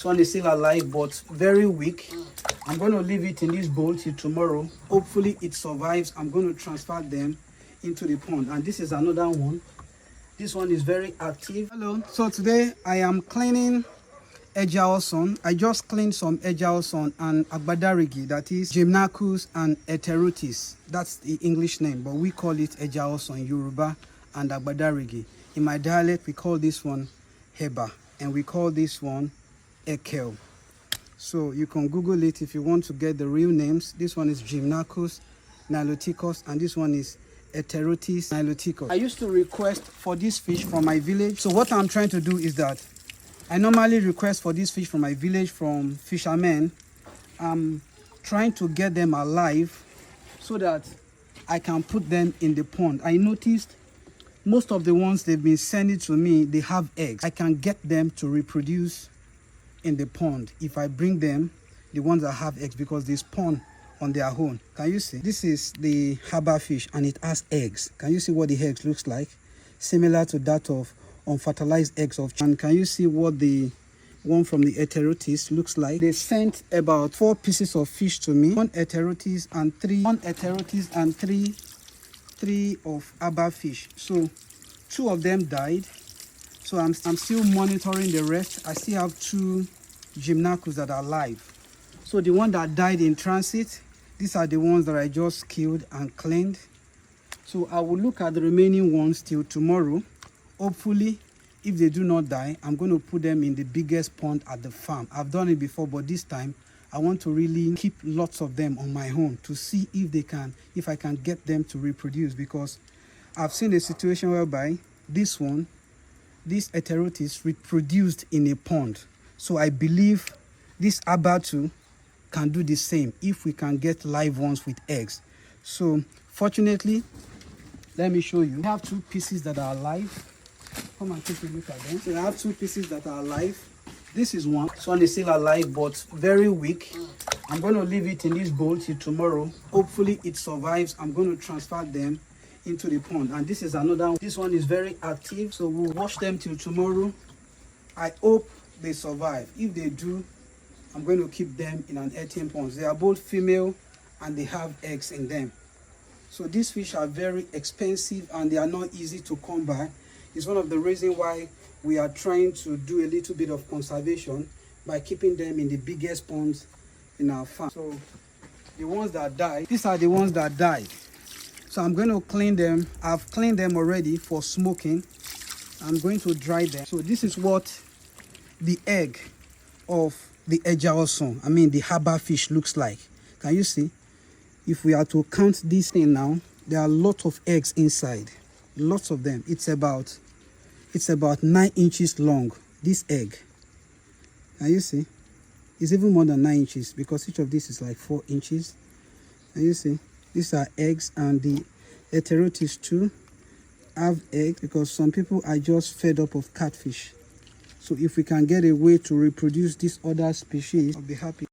This one is still alive but very weak. I'm going to leave it in this bowl till tomorrow. Hopefully it survives. I'm going to transfer them into the pond. And this is another one. This one is very active. Hello. So today I am cleaning Ejaoson. I just cleaned some Ejaoson and Agbadarigi, that is gymnachus and heterotis. That's the English name, but we call it Ejaoson, Yoruba, and Agbadarigi. In my dialect, we call this one Heba, and we call this one Ekel. So you can Google it if you want to get the real names. This one is gymnachus niloticus, and this one is heterotis niloticus. I used to request for this fish from my village. So what I'm trying to do is that I normally request for this fish from my village from fishermen. I'm trying to get them alive so that I can put them in the pond. I noticed most of the ones they've been sending to me, they have eggs. I can get them to reproduce in the pond if I bring them the ones that have eggs, because they spawn on their own. Can you see? This is the harbor fish and it has eggs. Can you see what the eggs looks like? Similar to that of unfertilized eggs of. And can you see what the one from the heterotis looks like? They sent about 4 pieces of fish to me. One heterotis and three of harbor fish. So 2 of them died. So I'm still monitoring the rest. I still have 2 gymnachus that are alive. So the one that died in transit, these are the ones that I just killed and cleaned. So I will look at the remaining ones till tomorrow. Hopefully, if they do not die, I'm going to put them in the biggest pond at the farm. I've done it before, but this time I want to really keep lots of them on my own to see if I can get them to reproduce, because I've seen a situation whereby this heterotis reproduced in a pond. So I believe this abatu can do the same if we can get live ones with eggs. So fortunately, let me show you. I have 2 pieces that are alive. Come and take a look at them. So I have 2 pieces that are alive. This is one. This one is still alive but very weak. I'm going to leave it in this bowl till tomorrow. Hopefully it survives. I'm going to transfer them into the pond. And this is another one. This one is very active, so we'll wash them till tomorrow. I hope they survive. If they do, I'm going to keep them in an 18 ponds. They are both female and they have eggs in them. So these fish are very expensive and they are not easy to come by. It's one of the reasons why we are trying to do a little bit of conservation by keeping them in the biggest ponds in our farm. So the ones that died, these are the ones that died. So I'm going to clean them. I've cleaned them already for smoking. I'm going to dry them. So this is what the egg of the Ejaoson, the harbor fish, looks like. Can you see? If we are to count this thing now, there are a lot of eggs inside. Lots of them. It's about 9 inches long, this egg. Can you see? It's even more than 9 inches because each of these is like 4 inches. Can you see? These are eggs, and the heterotis too have eggs because some people are just fed up of catfish. So if we can get a way to reproduce this other species, I'll be happy.